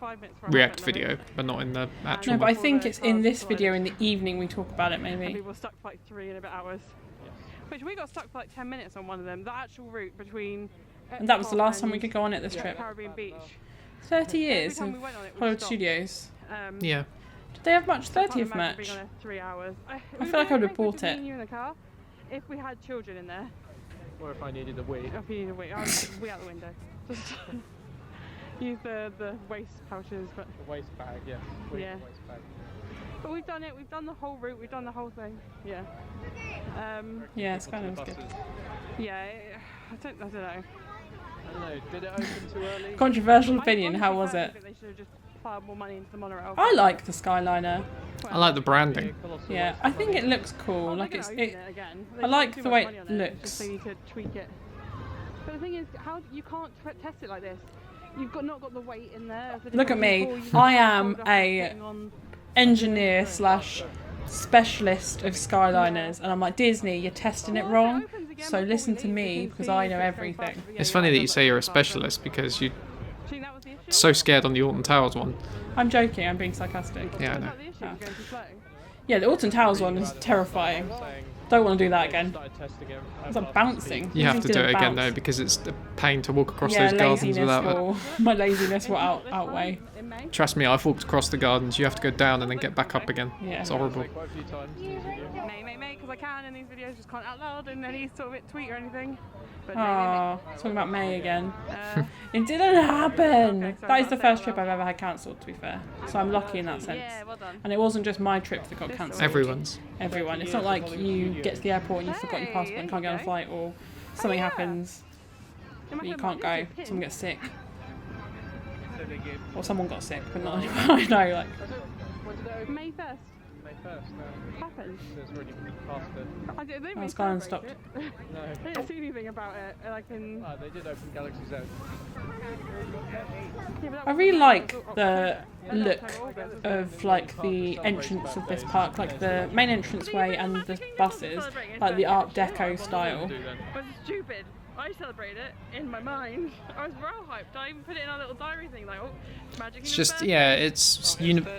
React video, but not in the actual No, but I one. think it's in this video in the evening we talk about it maybe. We were stuck for like 3 and a bit hours. Which we got stuck for like 10 minutes on one of them. The actual route between. And that was the last time we could go on it this trip. Caribbean Beach. 30 years time of we went on it, we Hollywood stopped. Studios. Yeah. Did they have much I can't 30th imagine match? being on there 3 hours. I feel like I would have bought it. You in the car, if we had children in there, Or if I needed a wee. if you need a wee, I'll wee out the window. Just use the waste pouches, but A waste bag, yes. Wee Yeah. waste bag. but we've done it. We've done the whole route. We've done the whole thing. Yeah. Yeah, it's kind of good. Yeah. I don't know. I don't know, did it open too early? Controversial opinion. I How honestly was personally it? think they should have just plowed more money into the monorail. I like the Skyliner. I like the branding. Yeah, I think it looks cool. Oh, Like they're it's gonna open it. it again. I They like spent the too way much it money on it, looks. just they need to tweak it. But the thing is, how you can't test it like this. You've not got the weight in there. of the Look at different me. people. You I just am hold up a and putting on- engineer slash specialist of Skyliners, and I'm like, Disney, you're testing it Well, wrong. it opens again So before we listen to leave, me you can because see I if know it's going everything. faster. Yeah, It's yeah, funny it that you does say you're a look faster. specialist because you're Do you think that was the issue? so scared on the Alton Towers one. I'm joking. I'm being sarcastic. Yeah, I Was know. that the issue? You're going too slow? Yeah, the Alton Towers one is terrifying. Saying, Don't want to do that again. started testing it. It's like bouncing. You have to do it again though bounce. because it's a pain to walk across Yeah, those gardens laziness without it. will. My laziness will This outweigh. time in May? Trust me, I've walked across the gardens. You have to go down and then get back up again. Yeah. It's horrible. Quite a few times in this video. May, because I can in these videos, just can't out loud and any sort of tweet or anything. But May. Oh, talking about May again. Uh, It didn't happen. Okay, so That is I'm the not first saying trip I've ever had cancelled, to be fair. So I'm lucky in that sense. yeah, well done. And it wasn't just my trip that got This cancelled. Everyone's. Everyone. It's not like you get to the airport and you forgot your Hey, passport and can't get on a there you flight, or something yeah. happens Am I that you going can't back go. into a pin? Someone gets sick, So they give. or someone got sick, but not anyone I know. Like, When did it open? May 1st. May 1st. Happened. So it's already past it. I didn't Oh, really it's gone and celebrate stopped. it. No. I didn't see anything about it. Like in. Oh, they did open Galaxy Z. Yeah, but that I was- really that like was the October, look August. of like the entrance of this park, like the main entranceway and the buses, like the Art Deco style. But it's stupid. I celebrate it in my mind. I was real hyped. I even put it in our little diary thing, like, oh, Magic It's Kingdom's just birthday. yeah, it's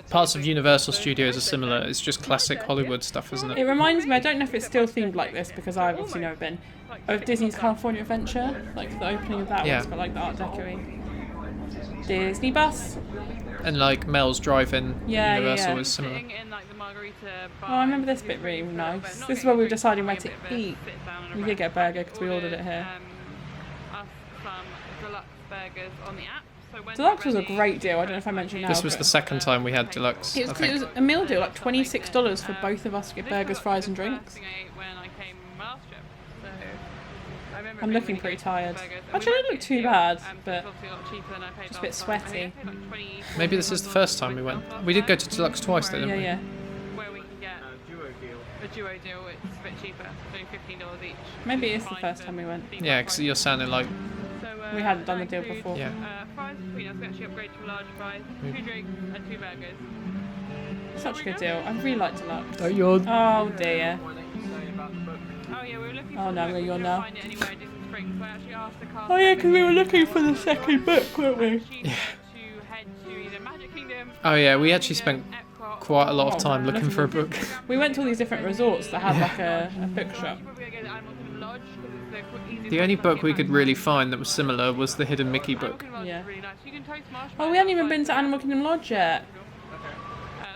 parts of Universal Studios are similar. It's just classic Hollywood stuff, isn't It it? reminds me, I don't know if it's still themed like this because I've obviously never been, of Disney's California Adventure, like the opening of that Yeah. one's got like the Art Deco-y Disney bus. And like Mel's Drive-In Yeah, Universal yeah. is similar. Sitting in, like, the margarita bar. Oh, I remember this bit really nice. This is where we were deciding where to eat. We did get a burger because we ordered it here. Us some deluxe burgers on the app. So when Deluxe was a they're great deal. I don't know if I mentioned now. This was but the second time we had deluxe. It I was, think. it was a meal deal, like $26 for both of us to get this burgers, was fries, and the first drinks. thing I ate when I came my last trip. So I remember I'm it being looking really pretty good tired. burgers. And Actually, we I don't went look too to, bad, so but it's obviously a lot cheaper than I paid just a bit last time. I think sweaty. I paid like 20, Maybe this is the first time we went. We did go to deluxe twice, though, yeah, didn't we? yeah. where we can get a duo deal. It's a bit cheaper. It's only $15 each. Maybe it's the Fine first for time we went. theme Yeah, park because prices. you're sounding like So, We hadn't done the deal food, before. Yeah. Fries between us. We actually upgraded to large fries, 2 drinks, and 2 burgers. Such a good deal. I really like Deluxe. don't yawn. Oh dear. Oh yeah, we were looking. Oh, for no, a I'm book, gonna we yawn couldn't now. find it anywhere in Disney Springs, so I actually asked the cast Oh yeah, because we were member looking here for the second book, weren't we? if she needed to head to either Magic Kingdom. Oh yeah, we actually spent Epcot, quite a lot of Oh, time man. looking for a book. We went to all these different resorts that had like a bookshop. She's probably gonna go to Animal Kingdom Lodge because it's the easiest The way only to book get we back. could really find that was similar was the Hidden Mickey Animal book. Kingdom Lodge Yeah. is really nice. You can toast marshmallows Oh, we hadn't even been to outside Animal Kingdom Lodge yet.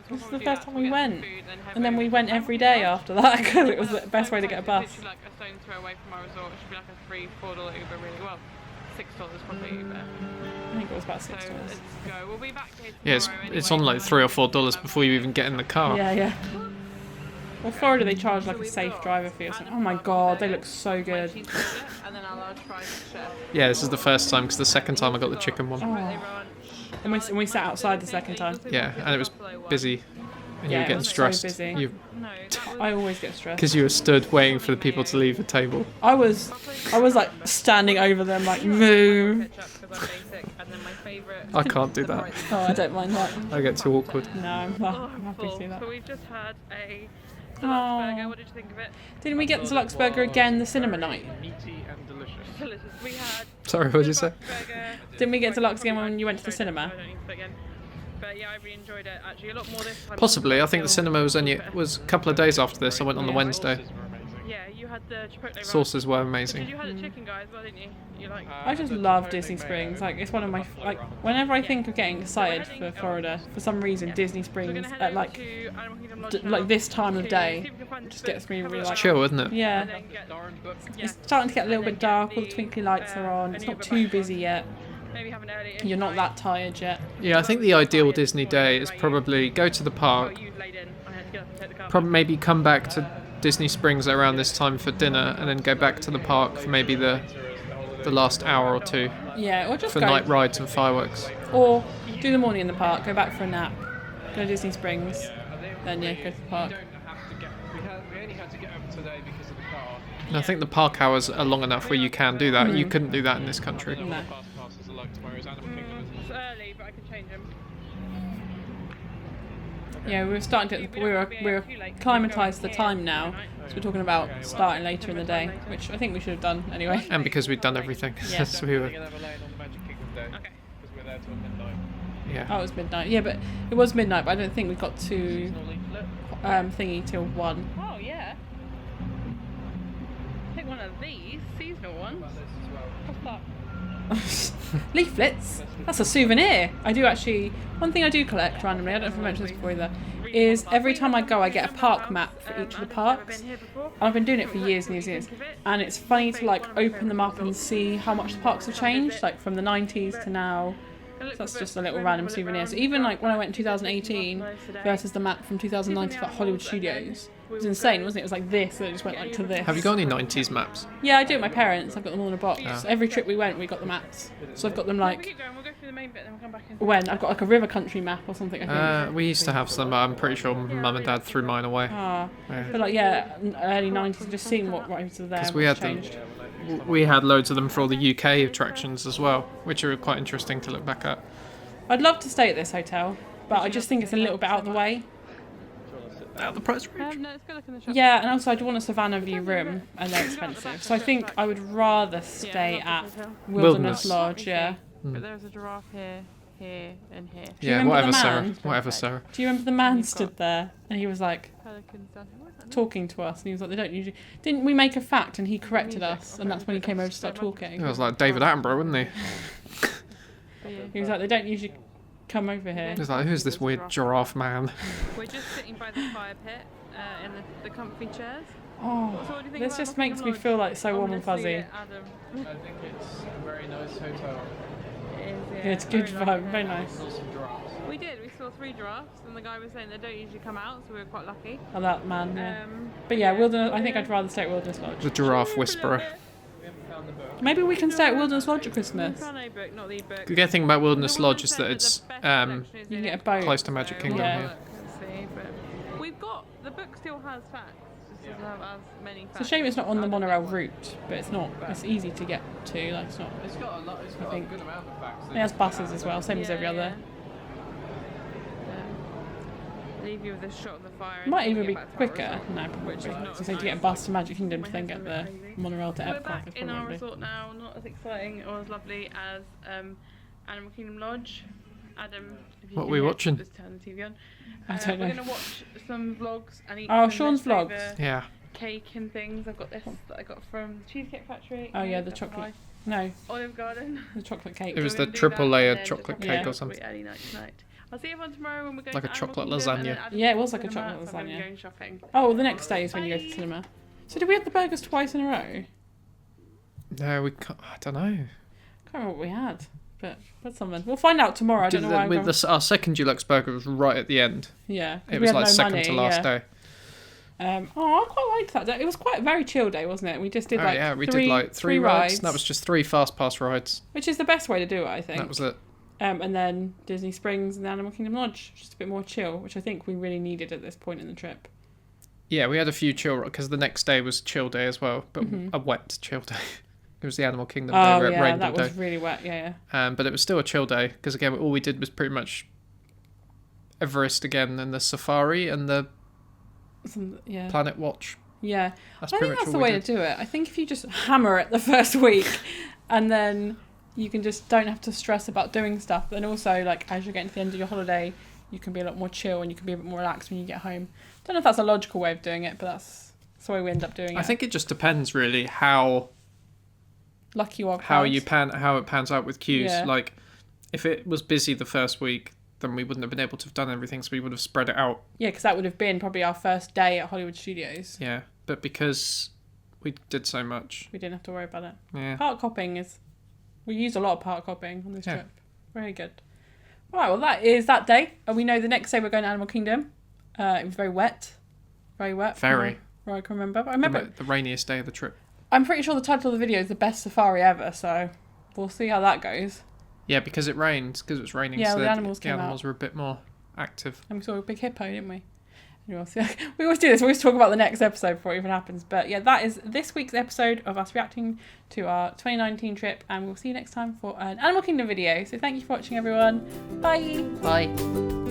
so This is we'll the probably do first that. time We'll we get some went. food and head And then over we to went Animal every Kingdom day Lodge. after that because it was the That's best so way to close. get a bus. It's literally like a stone's throw away from our resort. It should be like a $3-4 Uber, really. Well, $6 probably Uber. I think it was about So $6. let's go. We'll be back here Yeah, it's tomorrow it's anyway, on like so $3 or $4 before you even get in the car. Yeah, yeah. Well, Florida they charge like a safe driver fee or something. Oh my god, they look so good. cheese burger and then our large fries and chef. Yeah, this is the first time because the second time I got the chicken one. Oh. They run. And we sat outside the second time. Yeah, and it was busy, and you Yeah, were it getting was so stressed. busy. No, that was I always get stressed. Because you were stood waiting for the people to leave the table. I was like standing over them like move. ketchup because I'm basic, and then my favourite. I can't do that. Oh, I don't mind that. I get too awkward. No, I'm happy to full. see that. So we've just had a deluxe Oh. burger. What did you think of it? Didn't we get the deluxe burger again the cinema night? Meaty and delicious. Delicious. We had Sorry, what did you say? deluxe burger. Didn't we get deluxe again when you went to the Sorry, cinema? I don't need to say again. But yeah, I really enjoyed it. Actually, a lot more this time. Possibly. I think the cinema was a couple of days after this. I went on the Wednesday. Sauces were amazing. Yeah, you had the Chipotle ranch. Sauces were Did amazing. you have the chicken guy as well, didn't you? You like? I just love Disney Springs. Like, it's one of my like. Whenever I think of getting excited for Florida, for some reason, Disney We're Springs gonna head at over like to Animal Kingdom Lodge now like this time of to day see if we can find just the gets me book, really have a like. Chill, isn't it? look, Yeah. and then get- yeah. It's starting to get a little And bit then dark. get All the twinkly lights are on. It's a not Uber too back busy home. yet. Maybe have an early. You're not that tired yet. Yeah, I think the ideal Disney day is probably go to the Oh, park, you laid in. I had to get up and take the car. probably maybe come back to Disney Springs around this time for dinner, and then go back to the park for maybe the last hour or two Yeah, or just for go. night rides and fireworks. Or do the morning in the park. Go back for a nap. Go to Disney Springs. Then yeah, go to the park. We only had to get up today because of the car. And I think the park hours are long enough where you can do that. You couldn't do that in this country. No. Fast passes are like tomorrow's Animal Kingdom. It's early, but I can change them. Yeah, we were starting to. We were acclimatised to the time now. So we're talking about starting later in the day, which I think we should have done anyway. And because we'd done everything, Yeah. so we were. We're going to have a lane on the Magic Kingdom day. Okay. Because we're there till midnight. Yeah. Oh, it was midnight. Yeah, but it was midnight. But I don't think we got to Seasonal leaflet. thingy till 1. Oh yeah. Take one of these seasonal ones. What's that? Leaflets. That's a souvenir. I do actually. One thing I do collect randomly. I don't know if I mentioned this before either. Is every time I go, I get a park map for each of the parks. And I've been doing it for years and years and years. And it's funny to like open them up and see how much the parks have changed, like from the 90s to now. So that's just a little random souvenir. So even like when I went in 2018 versus the map from 2019 for like Hollywood Studios, it was insane, wasn't it? It was like this, and it just went like to this. Have you got any 90s maps? Yeah, I do. My parents, I've got them all in a box. Oh. So every trip we went, we got the maps. So I've got them We like keep going. We'll go through the main bit, then we'll come back in. when I've got like a river country map or something. I think. We used to have some, but I'm pretty sure Mum and Dad threw mine away. Ah, Yeah. but like yeah, early 90s. Just seeing what roads are there. Because we what's had them. changed. We had loads of them for all the UK attractions as well, which are quite interesting to look back at. I'd love to stay at this hotel, but I just think it's a little bit out of the way. Out of the price range. No, let's go look in the shop. Yeah, and also I do want a Savannah View room, and they're expensive. So I think I would rather stay at Wilderness Lodge. Yeah. But there's a giraffe here, here, and here. you Yeah, remember whatever, the Sarah. man? Whatever, Sarah. Do you remember the man You've stood got- there, and he was like Pelicans down here. What's that? talking to us, and he was like, "They don't usually." Didn't we make a fact, and he corrected us, and that's when he came over to start It talking. was like David Attenborough, wasn't he? For you. He was like, "They don't usually come over here." He was like, who's this weird giraffe man? We're just sitting by the fire pit in the comfy chairs. Oh, So what do you think this about just Buckingham makes me Lodge? feel like so warm and Honestly, fuzzy. Adam. I think it's a very nice hotel. Yeah, it's good very vibe, very nice. Saw some giraffes. We did. We saw 3 giraffes, and the guy was saying they don't usually come out, so we were quite lucky. Oh, that man. Yeah. Um, But yeah, Wilderness. I think I'd rather stay at Wilderness Lodge. The giraffe whisperer. We haven't found the book. Maybe we can stay at Wilderness Lodge at We Christmas. found a book, not the book. The good thing about Wilderness The woman Lodge is said that it's the best um, selection is You in can get a it. boat. close to Magic Kingdom Yeah. here. Let's see, but we've got the book still has facts. Just doesn't have as many facts. It's a shame it's not on the as monorail one. route, but it's not. It's easy to get to. Like it's not. It's got a lot. It's got a think- good amount of facts. It has buses as well, same as every other. Leave you with a shot of the fire. It might and even get be back to our quicker. resort. No, Which is probably. not So to nice. get a bus to Magic Kingdom My to then head's get a the bit crazy. monorail to We're Epcot back is in our probably. resort now, not as exciting or as lovely as Animal Kingdom Lodge. Adam, if you What can are we hear, watching? Just turn the TV on. I don't know. We're gonna watch some vlogs and eat Oh, some Sean's leftover vlogs. Yeah. cake and things. I've got this that I got from the Cheesecake Factory. Oh yeah, and the that's chocolate. nice. No, Olive Garden. the chocolate cake. It was So the we're gonna do triple that, layered and then chocolate the cake Yeah. or something. Early night tonight. I'll see everyone tomorrow when we go Like to a chocolate Animal Kingdom, and then lasagna. Adam's Yeah, it was going like a to chocolate Matt, so I'm lasagna. going shopping. Oh, well, the next day is when you go to the Bye. cinema. So did we have the burgers twice in a row? No, we can't. I don't know. Can't remember what we had, but something. We'll find out tomorrow. I don't know why. I'm going- Our second deluxe burger was right at the end. Yeah, 'cause It we was had like no second money, to last yeah. day. I quite liked that day. It was quite a very chill day, wasn't it? We just did Oh like yeah, we three, did like three rides. That was just 3 fast pass rides. which is the best way to do it, I think. That was it. And then Disney Springs and the Animal Kingdom Lodge, just a bit more chill, which I think we really needed at this point in the trip. Yeah, we had a few chill because the next day was chill day as well, but Mhm. a wet chill day. It was the Animal Kingdom Oh day, yeah, Rainbow that was Day. really wet. Yeah, But it was still a chill day because again, all we did was pretty much Everest again and the safari and the yeah. Planet Watch. Yeah, That's I pretty think much that's all the we way did. to do it. I think if you just hammer it the first week, and then you can just don't have to stress about doing stuff. And also, like as you're getting to the end of your holiday, you can be a lot more chill and you can be a bit more relaxed when you get home. Don't know if that's a logical way of doing it, but that's That's the way we end up doing it. I think it just depends really how lucky you are. how it pans out with queues. Yeah. Like, if it was busy the first week, then we wouldn't have been able to have done everything, so we would have spread it out. Yeah, because that would have been probably our first day at Hollywood Studios. Yeah, but because we did so much, We didn't have to worry about it. yeah. Park hopping is... We used a lot of park hopping on this Yeah. trip. Very good. Right, well, that is that day. And we know the next day we're going to Animal Kingdom. It was very wet. Very wet. Very. Right, I can remember. But I remember... The rainiest day of the trip. I'm pretty sure the title of the video is the best safari ever, so we'll see how that goes. Yeah, because it rained, because it was raining, Yeah, so the animals came were a bit more active. And we saw a big hippo, didn't we? We always do this. We always talk about the next episode before it even happens. But yeah, that is this week's episode of us reacting to our 2019 trip. And we'll see you next time for an Animal Kingdom video. So thank you for watching, everyone. Bye. Bye.